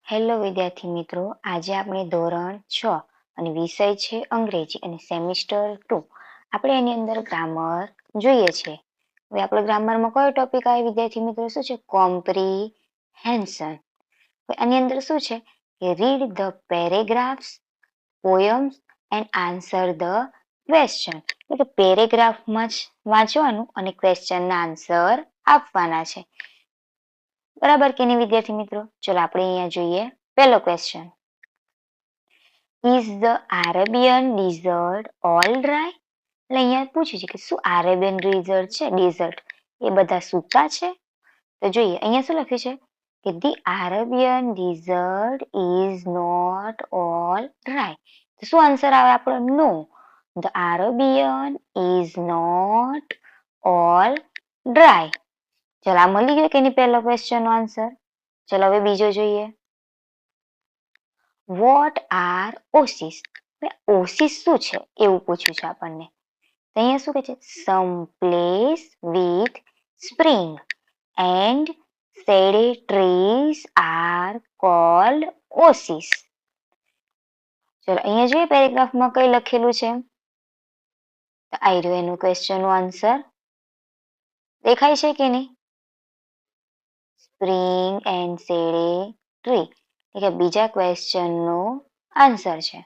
Hello વિદ્યાર્થી મિત્રો, આજે આપણે ધોરણ 6 અને વિષય છે અંગ્રેજી અને સેમિસ્ટર 2. આપણે એની અંદર ગ્રામર જોઈએ છે. હવે આપણે ગ્રામરમાં કયો ટોપિક આવે વિદ્યાર્થી મિત્રો? શું છે? કોમ્પ્રિહેન્શન. આની અંદર શું છે કે read the paragraphs, poems and answer the question. એટલે પેરેગ્રાફમાં જ વાંચવાનું અને ક્વેશ્ચનના આન્સર આપવાના છે. બરાબર કે નહીં વિદ્યાર્થી મિત્રો? ચલો આપણે અહીંયા જોઈએ પહેલો question. Is the Arabian desert all dry? એટલે અહીંયા પૂછ્યું છે કે શું અરેબિયન ડિઝર્ટ એ બધા સૂકા છે? તો જોઈએ અહીંયા શું લખ્યું છે કે the Arabian desert is not all dry. તો શું આન્સર આવે આપણો? No, the Arabian is not all dry. ચલો આ મળી ગયો કે નહીં પહેલો ક્વેશ્ચન નો આન્સર. ચલો હવે બીજો જોઈએ. What are oasis? ઓસિસ શું છે એવું પૂછ્યું છે આપણને. તો અહીંયા શું કહે છે? Some place with spring and shady trees are called oasis. ચલો અહીંયા જોઈએ પેરેગ્રાફમાં કઈ લખેલું છે. તો આ રહ્યો એનું ક્વેશ્ચન નો આન્સર. દેખાય છે કે નહીં? સ્પ્રિંગ એન્ડ શેડે ટ્રી એટલે કે બીજા ક્વેશ્ચનનો આન્સર છે.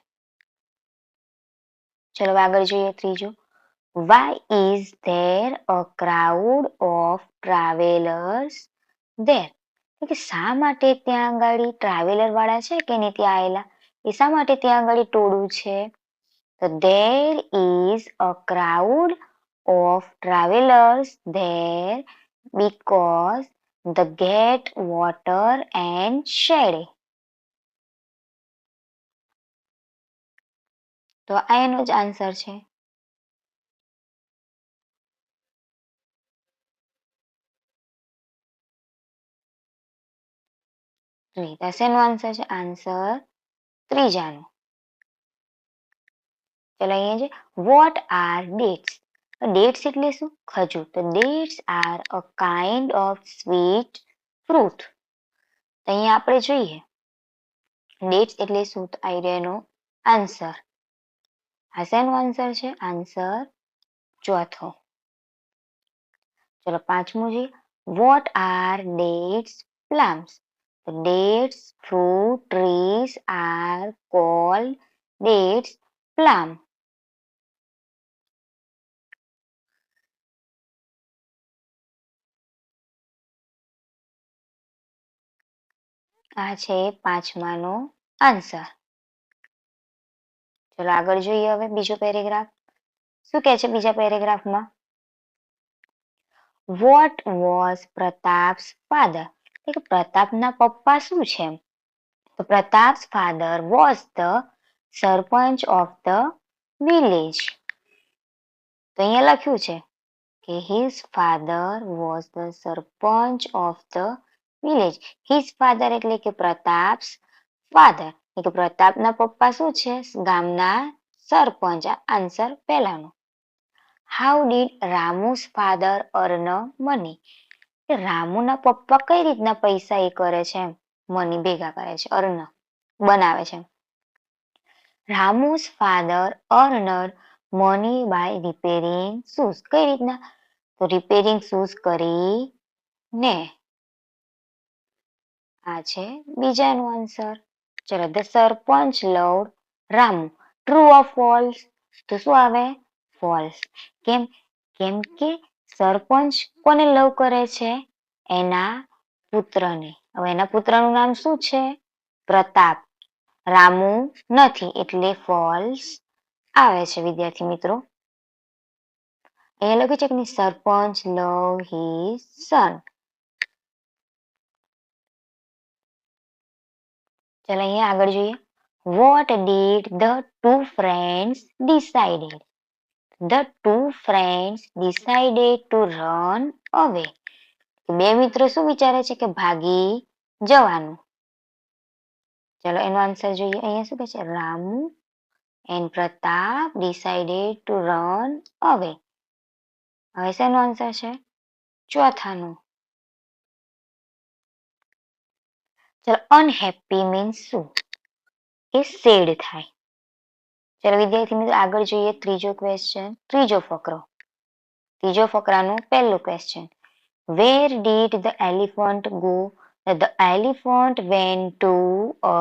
ચલો આગળ જોઈએ ત્રીજો. Why is there a crowd of travellers there? એટલે કે શા માટે ત્યાં આગળ ટ્રાવેલર વાળા છે કે નહીં ત્યાં આવેલા, એ શા માટે ત્યાં આગળ ટોળું છે? તો there is a crowd of travellers there because the get water and shade. તો આ એનો જ આન્સર છે. શેનો આન્સર છે? આન્સર ત્રીજાનો. ચલો અહીંયા છે વોટ આર ડેટ્સ? ડેટ્સ એટલે શું? ખજૂર. તો dates are a kind of sweet fruit. તો અહીંયા આપણે જોઈએ ડેટ્સ એટલે શું? તો આઈડિયાનો આન્સર. આ શેનો આન્સર છે? આન્સર ચોથો. ચલો પાંચમું છે what are dates palms? The dates fruit trees are called dates plum. આ છે પાંચમાનો આન્સર. ચલો આગળ જોઈએ હવે બીજો પેરેગ્રાફ. શું કહે છે બીજા પેરેગ્રાફમાં? What was Pratap's father? એટલે પ્રતાપના પપ્પા શું છે? તો Pratap's father was the sarpanch of the village. તો અહીંયા લખ્યું છે કે his father was the sarpanch of the village. his father એટલે કે પ્રતાપ્સ ફાધર એટલે કે પ્રતાપના પપ્પા શું છે? ગામના સરપંચ. આન્સર પહેલાનો. How did Ramu's father earn money? રામુના પપ્પા કઈ રીતના પૈસા એ કરે છે? મની ભેગા કરે છે, અર્ન બનાવે છે. Ramu's father earned money by repairing shoes. કઈ રીતના? તો રિપેરિંગ શૂઝ કરીને. આ છે બીજાનો આન્સર. ચલો the sarpanch loved Ramu. True or false? તો શું આવે? ફોલ્સ. કેમ? કેમ કે સરપંચ કોને લવ કરે છે? એના પુત્રને. હવે એના પુત્રનું નામ શું છે? પ્રતાપ. રામુ નથી એટલે ફોલ્સ આવે છે વિદ્યાર્થી મિત્રો. અહીંયા લખ્યું છે કે સરપંચ લવ હિઝ સન. ચલો અહીંયા આગળ જોઈએ. What did the two friends decided? The two friends decided to run away. બે મિત્રો શું વિચારે છે? કે ભાગી જવાનું. ચલો એનો આન્સર જોઈએ. અહીંયા શું કહે છે? Ramu and Pratap decided to run અવે. હવે શેનો આન્સર છે? ચોથાનો. ચલો અનહેપી મીન્સ શું? કે સેડ થાય. ચલો વિદ્યાર્થી મિત્રો આગળ જોઈએ ત્રીજો ક્વેશ્ચન, ત્રીજો ફકરો. ત્રીજો ફકરાનું પહેલું question. Where did the elephant go? The elephant went to a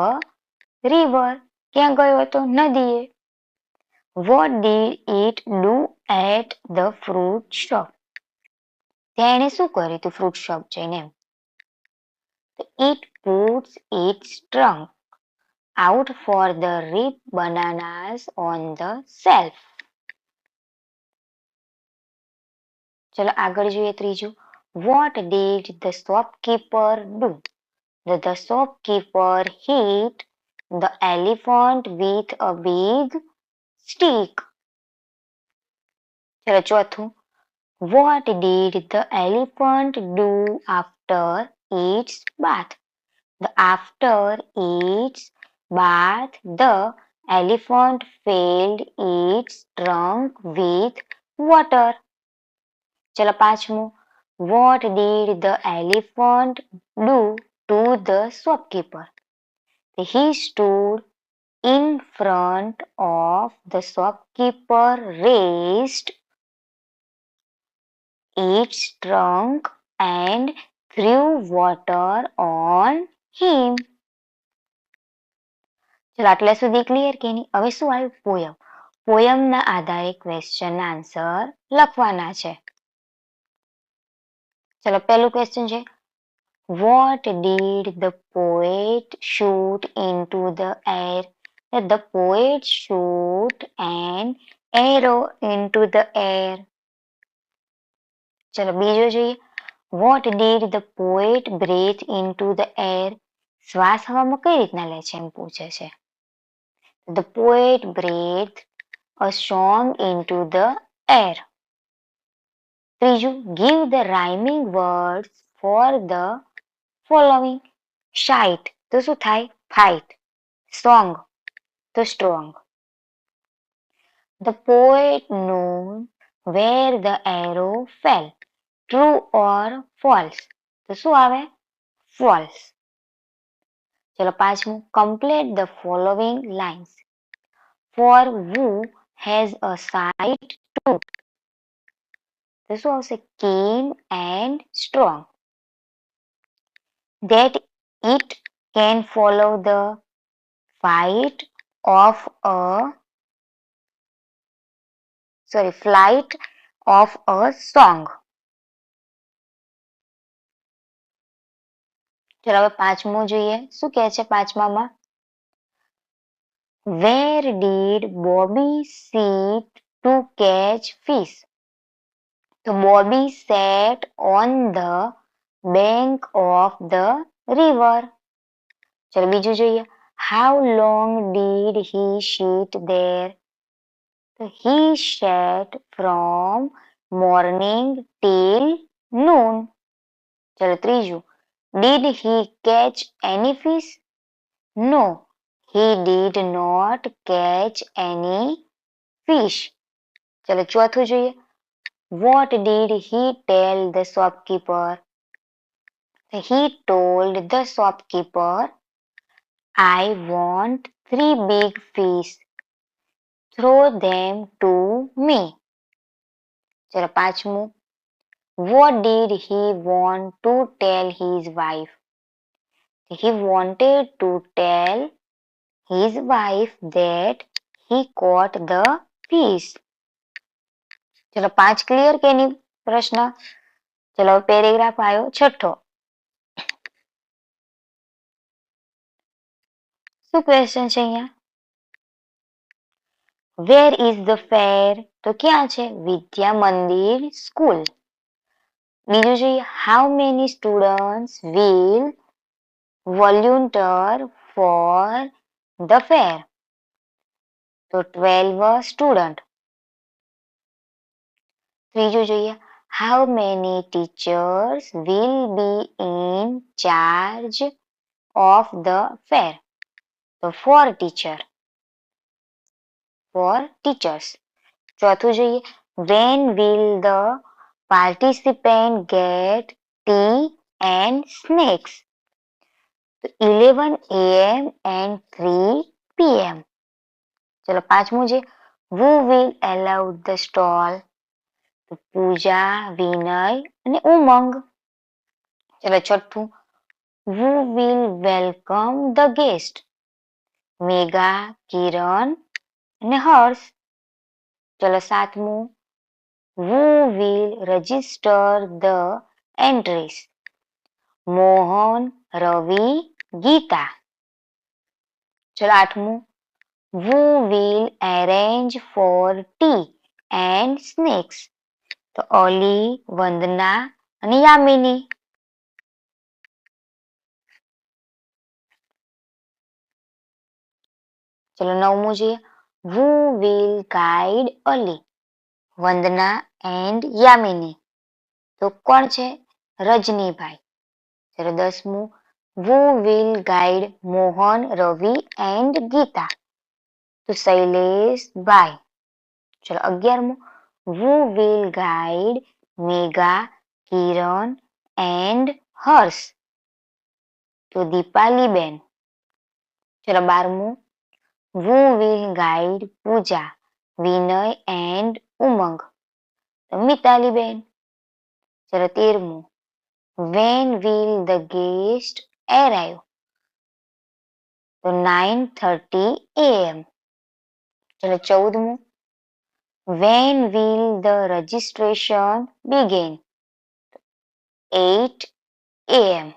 river. ક્યાં ગયો હતો? નદીએ. What did it do at the fruit shop? ત્યાં એણે શું કર્યું હતું ફ્રૂટ શોપ જઈને? It puts its trunk out for the ripe bananas on the shelf. ચલો આગળ જોઈએ ત્રીજું. What did the shopkeeper do? The shopkeeper hit the elephant with a big stick. ચલો ચોથું. What did the elephant do after its bath? After its bath, the elephant filled its trunk with water. ચલો પાંચમું. What did the elephant do to the shopkeeper? He stood in front of the shopkeeper, raised its trunk and threw water on him. ચલો આટલા સુધી clear કે નહીં? હવે શું આવ્યું? પોયમ. પોયમના આધારે ક્વેશ્ચનના આન્સર લખવાના છે. ચલો પહેલું ક્વેશ્ચન છે. What did the poet shoot into the air? The poet shoot an arrow into the air. ચલો બીજો જોઈએ. What did the poet breathe into the air? શ્વાસ હવામાં કઈ રીતના લે છે એમ પૂછે છે. The poet breathed a song into the air. ત્રીજું. Give the rhyming words for the following. Shite તો શું થાય? Fight. Song તો strong. The poet knew where the arrow fell. True or false? તો શું આવે? False. ચલો પાંચમું. Complete the following lines. For who has a sight tooth? તો શું આવશે? Keen and strong. That it can follow the flight of a song. ચલો હવે પાંચમું જોઈએ. શું કહે છે પાંચમામાં? Where did Bobby sit to catch fish? તો Bobby sat on the bank of the river. ચલો બીજું જોઈએ. How long did he sit there? તો he sat from morning till noon. ચલો ત્રીજું. Did he catch any fish? No, he did not catch any fish. ચલો ચોથું જોઈએ. What did he tell the shopkeeper? He told the shopkeeper, I want 3 big fish. Throw them to me. ચલો પાંચમું. What did he want to tell his wife? He wanted to tell his wife that he caught the fish. ચલો પાંચ clear કે નહીં પ્રશ્ન? ચલો paragraph આવ્યો છઠ્ઠો. શું ક્વેશ્ચન છે અહીંયા? Where is the fair? તો ક્યાં છે? વિદ્યા મંદિર સ્કૂલ. બીજું જોઈએ. How many students will volunteer for the fair? તો 12 student. ત્રીજું જોઈએ. How many teachers will be in charge of the fair? તો 4 teachers. ચોથું જોઈએ. When will the participant get tea and snacks? તો 11 AM and 3 PM. ચલો પાંચમું છે who will allow the stall? તો પૂજા, વિનય અને ઉમંગ. ચલો છઠ્ઠું who will welcome the guest? મેઘા, કિરણ અને હર્ષ. ચલો સાતમું who will register the entries? Mohan, રવિ, ગીતા. ચલો આઠમું who will arrange for tea and snacks? તો અલી, વંદના અને યામિની. ચલો નવમું છે who will guide Ali? Vandana and Yamini. તો કોણ છે? રજનીભાઈ. ચલો દસમું who will guide Mohan, Ravi and Geeta? તો શૈલેષભાઈ. ચલો 11મું who will guide Megha, Kiran and Harsh? તો દીપાલીબેન. ચલો 12મું who will guide Pooja, Vinay and Umang? તો મિતાલીબેન. ચલો 13મું when will the guest arrive? તો 9:30 AM. ચલો 14મું when will the registration begin? 8 AM.